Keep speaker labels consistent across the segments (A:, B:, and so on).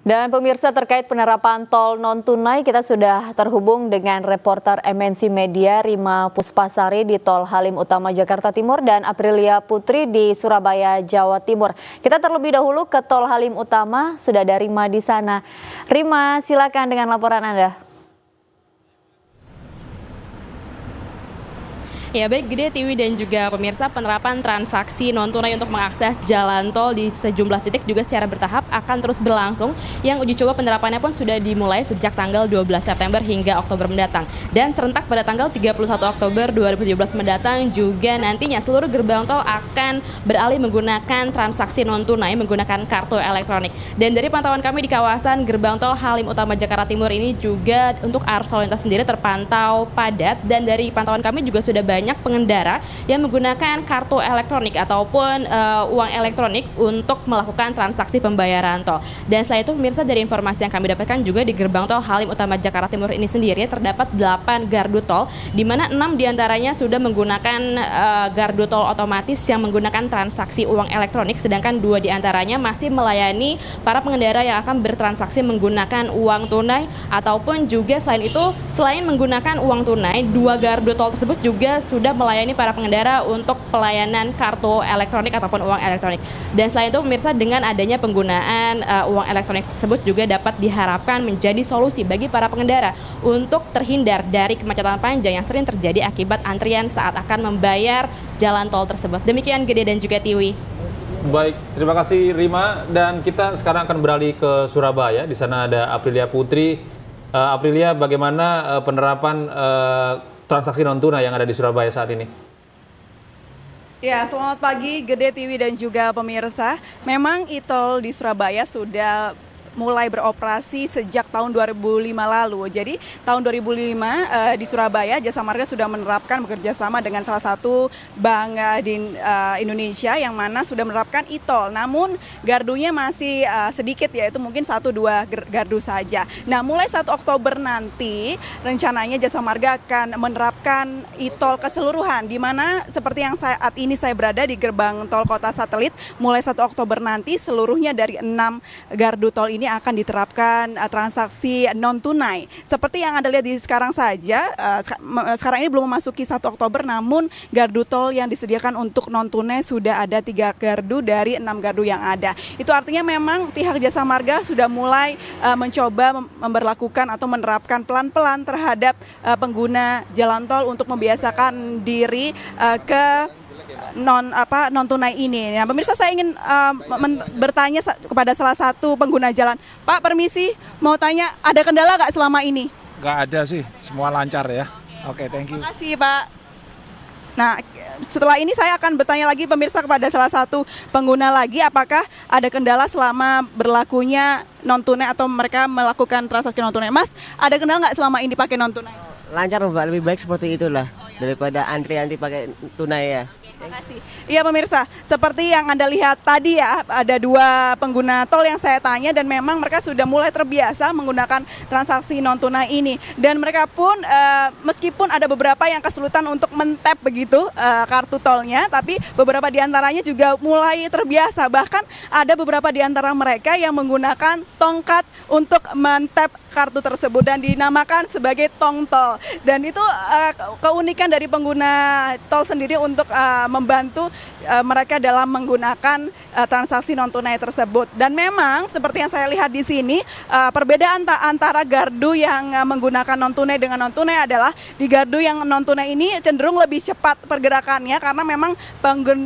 A: Dan pemirsa, terkait penerapan tol non-tunai, kita sudah terhubung dengan reporter MNC Media Rima Puspasari di Tol Halim Utama Jakarta Timur dan Aprilia Putri di Surabaya, Jawa Timur. Kita terlebih dahulu ke Tol Halim Utama, sudah ada Rima di sana. Rima, silakan dengan laporan Anda.
B: Ya baik Gede, Tiwi dan juga pemirsa, penerapan transaksi non-tunai untuk mengakses jalan tol di sejumlah titik juga secara bertahap akan terus berlangsung. Yang uji coba penerapannya pun sudah dimulai sejak tanggal 12 September hingga Oktober mendatang. Dan serentak pada tanggal 31 Oktober 2017 mendatang juga nantinya seluruh gerbang tol akan beralih menggunakan transaksi non-tunai menggunakan kartu elektronik. Dan dari pantauan kami di kawasan gerbang tol Halim Utama Jakarta Timur ini juga untuk arus lalu lintas sendiri terpantau padat, dan dari pantauan kami juga sudah banyak pengendara yang menggunakan kartu elektronik ataupun uang elektronik untuk melakukan transaksi pembayaran tol. Dan selain itu pemirsa, dari informasi yang kami dapatkan juga di gerbang tol Halim Utama Jakarta Timur ini sendiri terdapat 8 gardu tol, di mana 6 diantaranya sudah menggunakan gardu tol otomatis yang menggunakan transaksi uang elektronik, sedangkan 2 diantaranya masih melayani para pengendara yang akan bertransaksi menggunakan uang tunai ataupun juga selain itu, selain menggunakan uang tunai, 2 gardu tol tersebut juga sudah melayani para pengendara untuk pelayanan kartu elektronik ataupun uang elektronik. Dan selain itu pemirsa, dengan adanya penggunaan uang elektronik tersebut juga dapat diharapkan menjadi solusi bagi para pengendara untuk terhindar dari kemacetan panjang yang sering terjadi akibat antrian saat akan membayar jalan tol tersebut. Demikian Gede dan juga Tiwi.
C: Baik, terima kasih Rima, dan kita sekarang akan beralih ke Surabaya. Di sana ada Aprilia Putri. Aprilia, bagaimana penerapan transaksi non-tunai yang ada di Surabaya saat ini?
D: Ya, selamat pagi Gede, Tiwi dan juga pemirsa. Memang e-tol di Surabaya sudah mulai beroperasi sejak tahun 2005 lalu. Jadi tahun 2005 di Surabaya Jasa Marga sudah menerapkan bekerjasama dengan salah satu bank di Indonesia yang mana sudah menerapkan e-tol. Namun gardunya masih sedikit, yaitu mungkin 1-2 gardu saja. Nah, mulai 1 Oktober nanti rencananya Jasa Marga akan menerapkan e-tol keseluruhan, di mana seperti yang saat ini saya berada di gerbang tol Kota Satelit, mulai 1 Oktober nanti seluruhnya dari 6 gardu tol ini akan diterapkan transaksi non-tunai. Seperti yang Anda lihat di sekarang saja, sekarang ini belum memasuki 1 Oktober, namun gardu tol yang disediakan untuk non-tunai sudah ada 3 gardu dari 6 gardu yang ada. Itu artinya memang pihak Jasa Marga sudah mulai mencoba memberlakukan atau menerapkan pelan-pelan terhadap pengguna jalan tol untuk membiasakan diri ke non tunai ini. Nah, pemirsa, saya ingin bertanya kepada salah satu pengguna jalan. Pak, permisi, mau tanya, ada kendala nggak selama ini?
E: Nggak ada sih, semua lancar ya. Oke, thank you.
D: Terima kasih, Pak. Nah, setelah ini saya akan bertanya lagi pemirsa kepada salah satu pengguna lagi, apakah ada kendala selama berlakunya non tunai atau mereka melakukan transaksi non tunai. Mas, ada kendala nggak selama ini pakai non tunai?
F: Lancar Mbak, lebih baik seperti itulah daripada antri-antri pakai tunai ya.
D: Terima kasih. Iya pemirsa, seperti yang Anda lihat tadi ya, ada 2 pengguna tol yang saya tanya dan memang mereka sudah mulai terbiasa menggunakan transaksi non tunai ini, dan mereka pun meskipun ada beberapa yang kesulitan untuk men-tap begitu kartu tolnya, tapi beberapa diantaranya juga mulai terbiasa. Bahkan ada beberapa diantara mereka yang menggunakan tongkat untuk men-tap kartu tersebut dan dinamakan sebagai tong tol. Dan itu keunikan dari pengguna tol sendiri untuk membantu mereka dalam menggunakan transaksi non tunai tersebut. Dan memang seperti yang saya lihat di sini, perbedaan antara gardu yang menggunakan non tunai dengan non tunai adalah di gardu yang non tunai ini cenderung lebih cepat pergerakannya, karena memang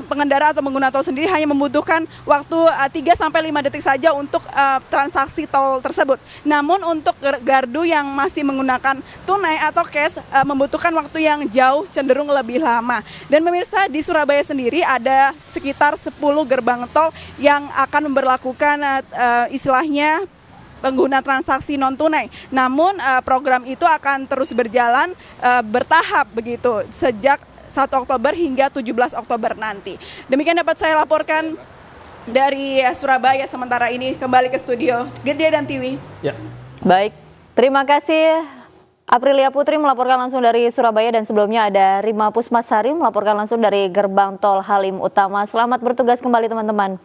D: pengendara atau pengguna tol sendiri hanya membutuhkan waktu 3-5 detik saja untuk transaksi tol tersebut. Namun untuk gardu yang masih menggunakan tunai atau cash membutuhkan waktu yang jauh cenderung lebih lama. Dan pemirsa, di Surabaya sendiri ada sekitar 10 gerbang tol yang akan memberlakukan istilahnya pengguna transaksi non tunai. Namun program itu akan terus berjalan bertahap begitu sejak 1 Oktober hingga 17 Oktober nanti. Demikian dapat saya laporkan dari Surabaya. Sementara ini kembali ke studio Gede dan Tiwi.
C: Ya.
A: Baik, terima kasih Aprilia Putri melaporkan langsung dari Surabaya, dan sebelumnya ada Rima Puspasari melaporkan langsung dari gerbang tol Halim Utama. Selamat bertugas kembali teman-teman.